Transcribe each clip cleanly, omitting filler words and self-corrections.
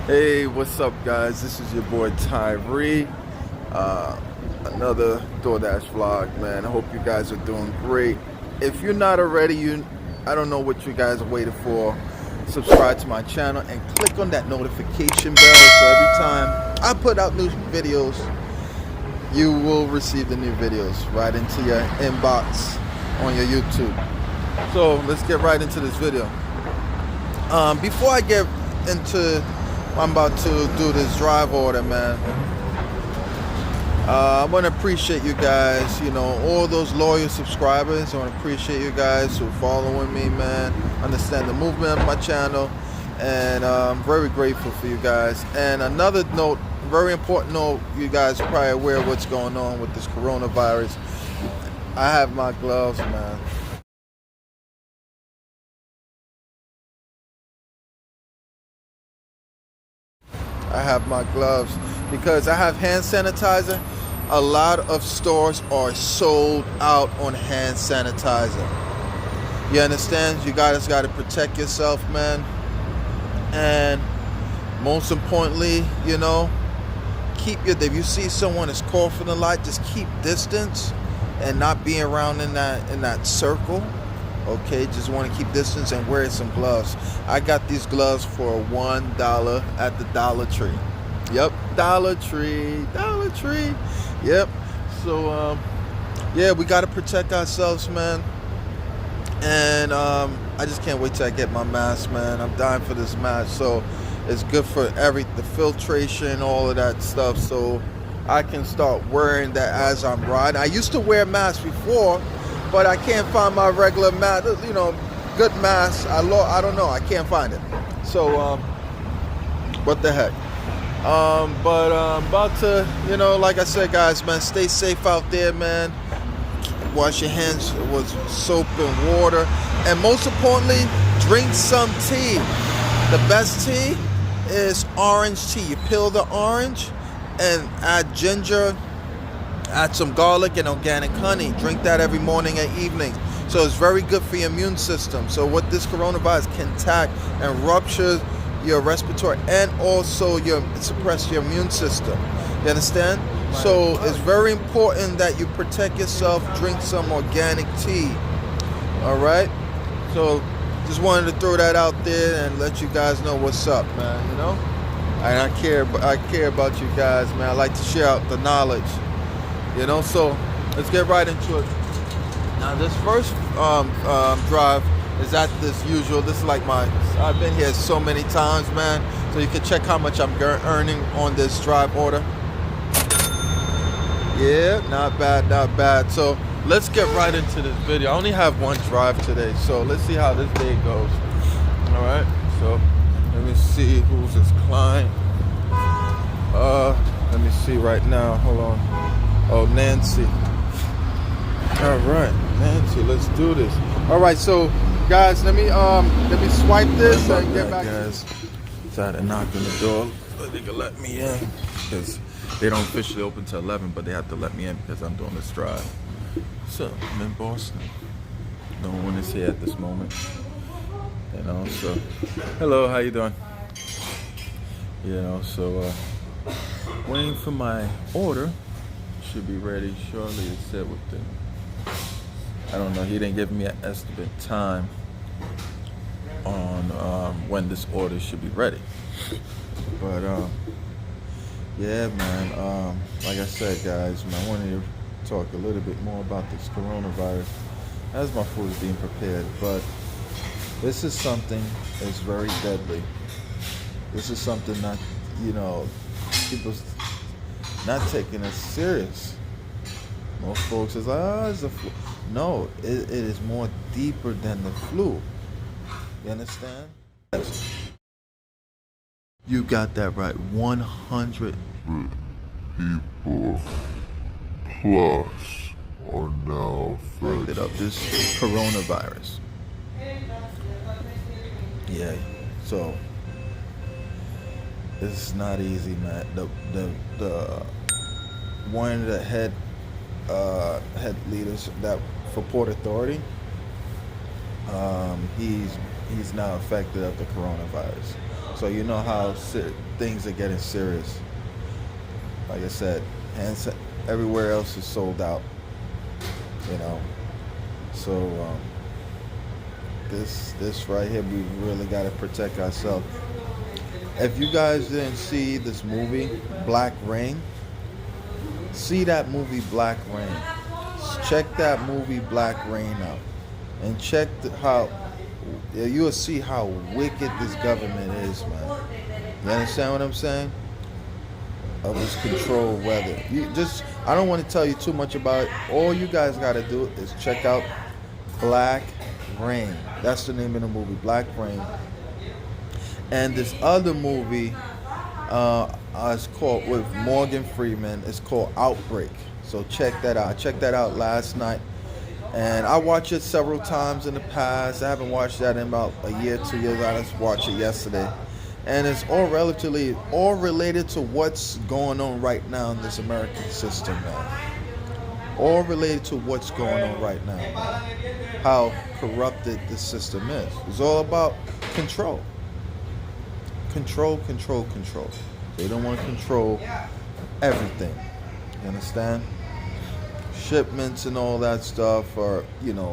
Hey, what's up, guys? This is your boy Tyree. Another Doordash vlog, man. I hope you guys are doing great. If you're not already, I don't know what you guys are waiting for. Subscribe to my channel and click on that notification bell so every time I put out new videos, you will receive the new videos right into your inbox on your YouTube. So let's get right into this video. Before I get into I'm about to do this drive order, man. I want to appreciate you guys, all those loyal subscribers. I want to appreciate you guys who are following me, man. Understand the movement of my channel, and I'm very grateful for you guys. And another note, very important note, you guys are probably aware of what's going on with this coronavirus. I have my gloves, man. I have my gloves because I have hand sanitizer. A lot of stores are sold out on hand sanitizer. You understand? You guys got to protect yourself, man. And most importantly, if you see someone is coughing a lot, just keep distance and not be around in that circle. Okay, just want to keep distance and wear some gloves. I got these gloves for $1 at the Dollar Tree. Yep, Dollar Tree. Yep. So yeah, we got to protect ourselves, man. And I just can't wait till I get my mask, man. I'm dying for this mask. So it's good for the filtration, all of that stuff. So I can start wearing that as I'm riding. I used to wear masks before, but I can't find my regular mask, good mask. I don't know, I can't find it. So, what the heck? But about to, like I said, guys, man, stay safe out there, man. Wash your hands with soap and water. And most importantly, drink some tea. The best tea is orange tea. You peel the orange and add ginger, add some garlic and organic honey. Drink that every morning and evening. So it's very good for your immune system. So what this coronavirus can attack and rupture your respiratory and also suppress your immune system. You understand? So it's very important that you protect yourself. Drink some organic tea. All right? So just wanted to throw that out there and let you guys know what's up, man. And I care about you guys, man. I like to share out the knowledge. So let's get right into it. Now this first drive is at this usual. This is like I've been here so many times, man. So you can check how much I'm earning on this drive order. Yeah, not bad. So let's get right into this video. I only have one drive today, so let's see how this day goes. All right. So let me see who's this client. Let me see right now. Hold on. Oh, Nancy. All right, Nancy, let's do this. All right, so guys, let me swipe this and get back. Guys, decided to knock on the door so they can let me in because they don't officially open till 11, but they have to let me in because I'm doing this drive. So I'm in Boston. No one is here at this moment. So hello, how you doing? So waiting for my order. Should be ready shortly. It said within, I don't know, he didn't give me an estimate time on when this order should be ready. But yeah, man, like I said, guys, I wanted to talk a little bit more about this coronavirus as my food is being prepared. But this is something that's very deadly. This is something that, people's not taking it serious. Most folks is like, it's a flu. No, it is more deeper than the flu. You understand? You got that right. 100 people plus are now affected of this coronavirus. Yeah, so it's not easy, man. The one of the head leaders that for Port Authority, he's now affected of the coronavirus. So you know how things are getting serious. Like I said, and everywhere else is sold out. You know, so this right here, we really got to protect ourselves. If you guys didn't see this movie, Black Rain, see that movie Black Rain. Check that movie Black Rain out, and check how you'll see how wicked this government is, man. You understand what I'm saying? Of its control weather. I don't want to tell you too much about it. All you guys got to do is check out Black Rain. That's the name of the movie, Black Rain. And this other movie is called, with Morgan Freeman, it's called Outbreak. So check that out. I checked that out last night. And I watched it several times in the past. I haven't watched that in about a year, 2 years. I just watched it yesterday. And it's all related to what's going on right now in this American system, man. All related to what's going on right now, man. How corrupted the system is. It's all about control. Control. They don't want to control everything. You understand? Shipments and all that stuff, or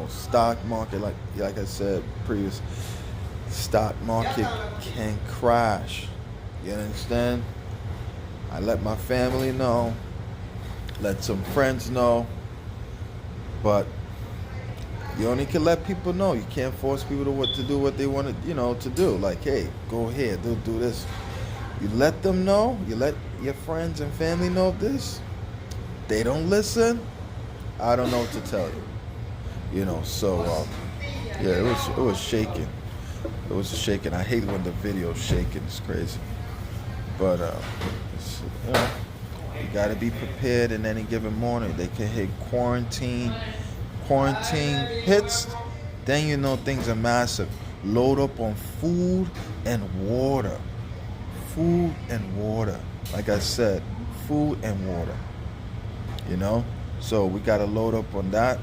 stock market, like I said previous. Stock market can crash. You understand? I let my family know, let some friends know, but you only can let people know. You can't force people to do what they want to do. Like, hey, go ahead, do this. You let them know. You let your friends and family know of this. They don't listen. I don't know what to tell you. So yeah, it was shaking. It was shaking. I hate when the video's shaking. It's crazy. But you got to be prepared in any given morning. They can hit quarantine hits, then things are massive. Load up on food and water. Like I said, food and water. So we got to load up on that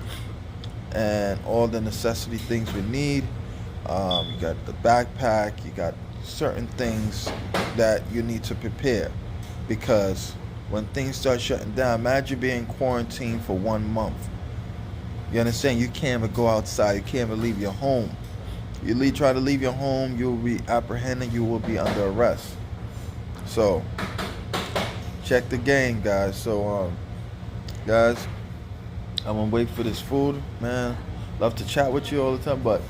and all the necessity things we need. You got the backpack, you got certain things that you need to prepare, because when things start shutting down, imagine being quarantined for 1 month. You understand? You can't even go outside, you can't even leave your home. You try to leave your home, you'll be apprehended, you will be under arrest. So check the game, guys. So guys, I'm gonna wait for this food, man. Love to chat with you all the time, but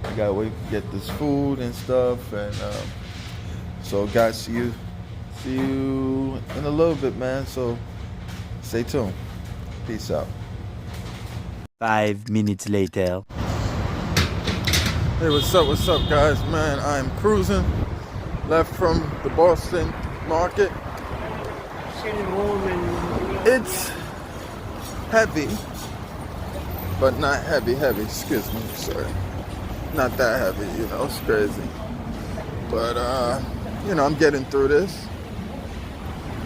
I gotta wait to get this food and stuff. And so guys, see you in a little bit, man. So stay tuned. Peace out. 5 minutes later. Hey, what's up, guys? Man, I'm cruising. Left from the Boston market. It's heavy, but not heavy. Excuse me, sorry. Not that heavy, it's crazy. But, I'm getting through this.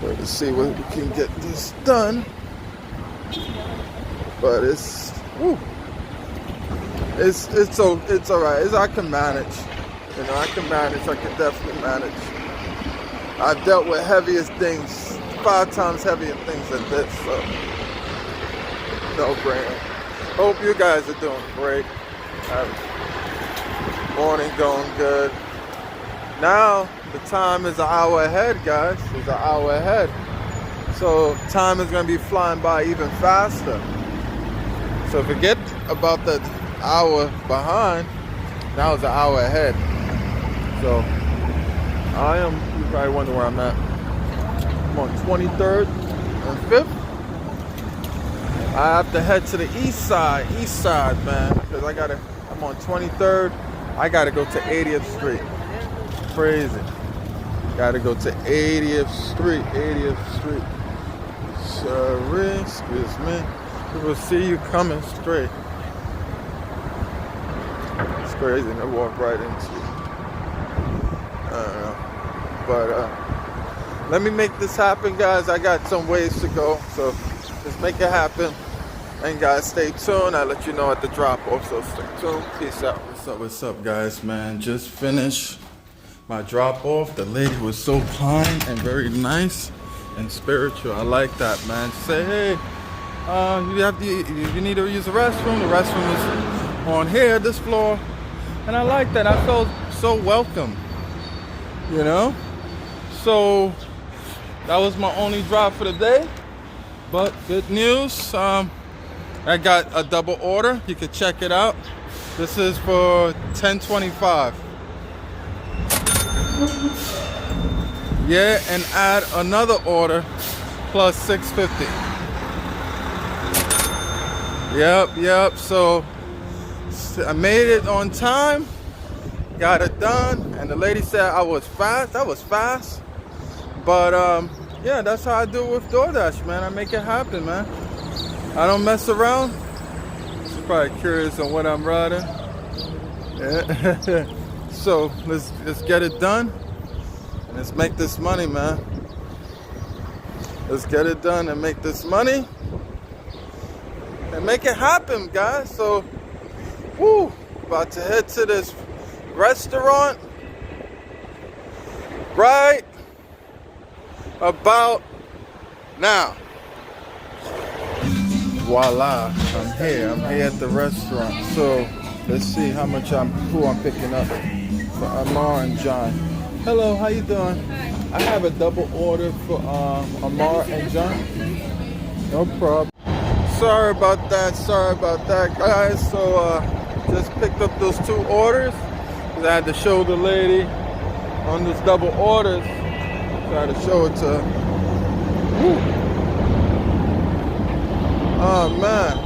Let's see what we can get this done. But it's all right. I can manage. I can manage. I can definitely manage. I've dealt with heaviest things, 5 times heavier things than this, so no brainer. Hope you guys are doing great. Morning going good. Now the time is an hour ahead, guys. It's an hour ahead. So time is going to be flying by even faster. So forget about the hour behind. Now it's an hour ahead. So you probably wonder where I'm at. I'm on 23rd and 5th. I have to head to the east side, man, because I'm on 23rd. I gotta go to 80th Street. Crazy. Gotta go to 80th Street. Sorry, excuse me. People see you coming straight. It's crazy, they walk right into you. I don't know. But let me make this happen, guys. I got some ways to go, so just make it happen. And guys, stay tuned. I'll let you know at the drop off, so stay tuned. Peace out. What's up, guys, man? Just finished my drop off. The lady was so kind and very nice and spiritual. I like that, man. Say, hey, you need to use the restroom. The restroom is on here, this floor. And I like that. I felt so welcome, you know? So that was my only drop for the day. But good news. I got a double order. You can check it out. This is for $10.25. Yeah, and add another order plus $6.50. Yep. So I made it on time, got it done, and the lady said I was fast. That was fast. But yeah, that's how I do it with Doordash, man. I make it happen, man. I don't mess around. She's probably curious on what I'm riding. Yeah. So let's get it done. And let's make this money, man. Let's get it done and make this money. And make it happen, guys. So, woo, about to head to this restaurant right about now. Voila, I'm here at the restaurant. So let's see who I'm picking up for Amar and John. Hello, how you doing? I have a double order for Amar and John. No problem. Sorry about that, guys. So just picked up those two orders because I had to show the lady on this double orders. So I had to show it to her. Woo. Oh man,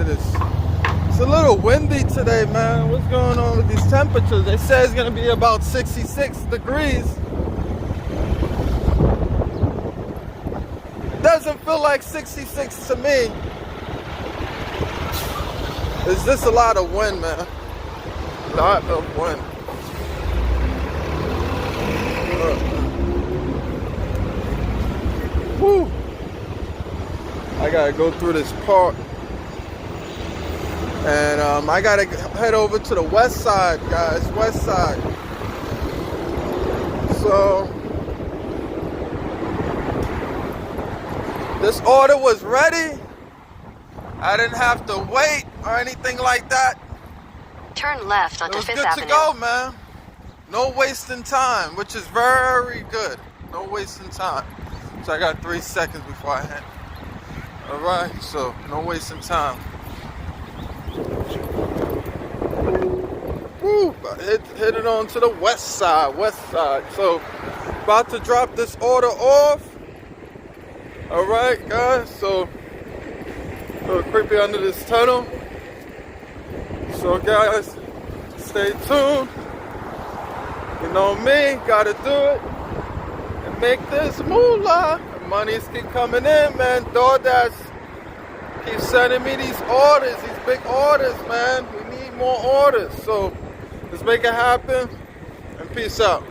it's a little windy today, man. What's going on with these temperatures? They say it's gonna be about 66 degrees. Doesn't feel like 66 to me. It's just a lot of wind, man. A lot of wind. Woo. I gotta go through this park. And I gotta head over to the west side, guys. West side. So this order was ready. I didn't have to wait or anything like that. Turn left onto Fifth It was good Avenue. to go, man. No wasting time, which is very good. No wasting time. So I got 3 seconds before I hit. All right, so no wasting time. Woo, hit it on to the west side. So about to drop this order off. All right, guys. So a little creepy under this tunnel. So guys, stay tuned. You know me, gotta do it. Make this moolah. The monies keep coming in, man. Doordash keeps sending me these orders, these big orders, man. We need more orders. So let's make it happen and peace out.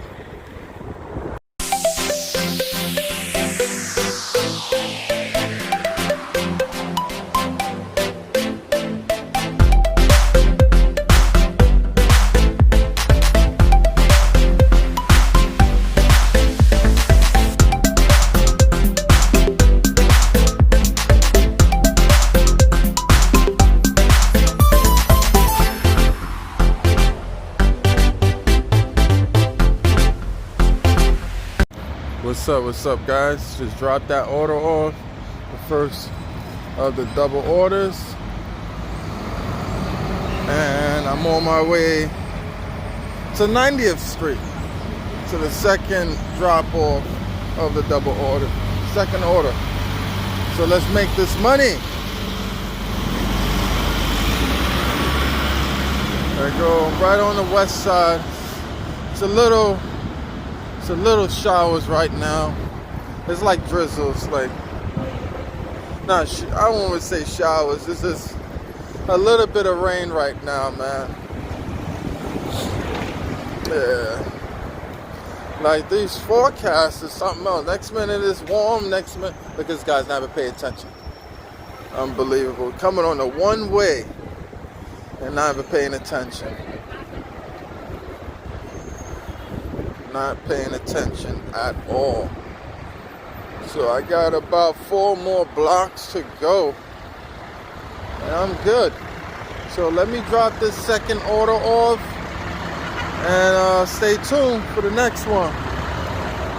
What's up, guys? Just dropped that order off, the first of the double orders, and I'm on my way to 90th Street to the second drop off of the double order, second order. So let's make this money. There we go, right on the west side. It's a little showers right now. It's like drizzles, like, I won't even say showers. This is a little bit of rain right now, man. Yeah. Like these forecasts is something else. Next minute it's warm, next minute, look, this guy's never pay attention. Unbelievable. Coming on the one way and not even paying attention. not paying attention at all. So I got about 4 more blocks to go, and I'm good. So let me drop this second order off, and stay tuned for the next one.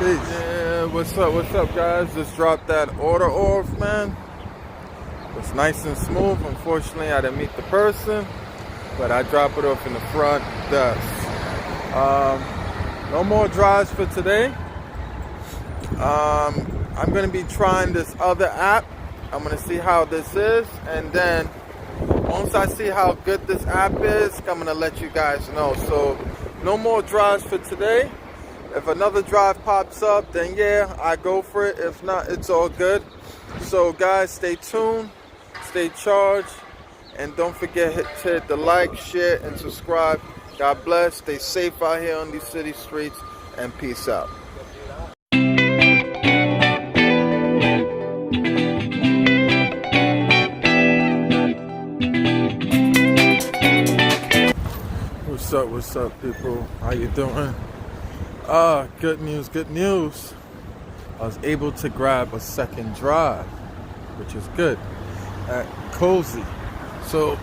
Peace. Yeah, what's up guys? Just dropped that order off, man. It's nice and smooth. Unfortunately, I didn't meet the person, but I drop it off in the front desk. No more drives for today. I'm gonna be trying this other app. I'm gonna see how this is, and then once I see how good this app is, I'm gonna let you guys know. So no more drives for today. If another drive pops up, then yeah, I go for it. If not, it's all good. So guys, stay tuned, stay charged, and don't forget to hit the like, share, and subscribe. God bless. Stay safe out here on these city streets, and peace out. What's up, people? How you doing? Good news. I was able to grab a second drive, which is good, at Cozy. So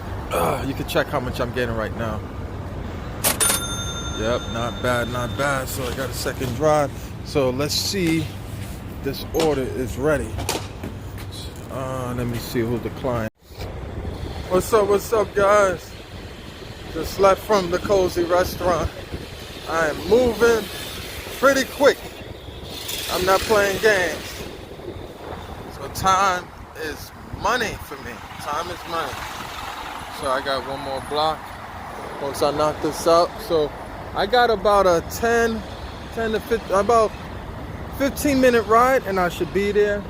you can check how much I'm getting right now. Yep, not bad. So I got a second drive. So let's see, this order is ready. Let me see who the client. What's up, guys? Just left from the Cozy restaurant. I am moving pretty quick. I'm not playing games. So time is money for me. Time is money. So I got 1 more block once I knock this out. So I got about a 10 to 15, about 15-minute ride, and I should be there.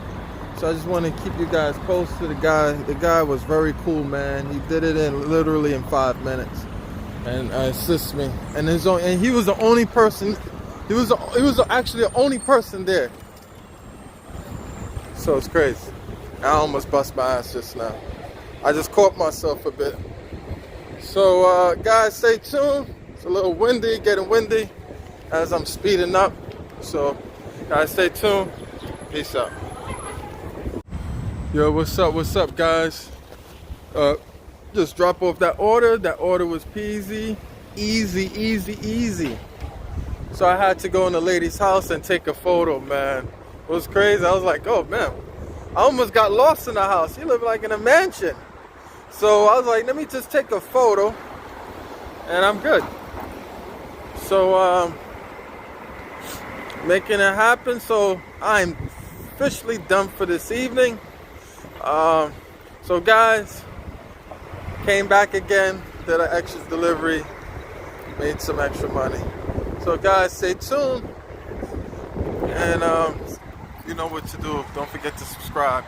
So I just want to keep you guys posted. The guy was very cool, man. He did it in literally in 5 minutes, and assist me. And he was the only person. He was actually the only person there. So it's crazy. I almost bust my ass just now. I just caught myself a bit. So guys, stay tuned. It's a little windy, getting windy as I'm speeding up. So guys, stay tuned. Peace out. Yo, what's up guys? Just drop off that order. That order was peasy, easy. So I had to go in the lady's house and take a photo, man. It was crazy. I was like, oh man, I almost got lost in the house. She lived like in a mansion. So I was like, let me just take a photo, and I'm good. So making it happen. So I'm officially done for this evening. So guys, came back again, did an extra delivery, made some extra money. So guys, stay tuned, and you know what to do. Don't forget to subscribe.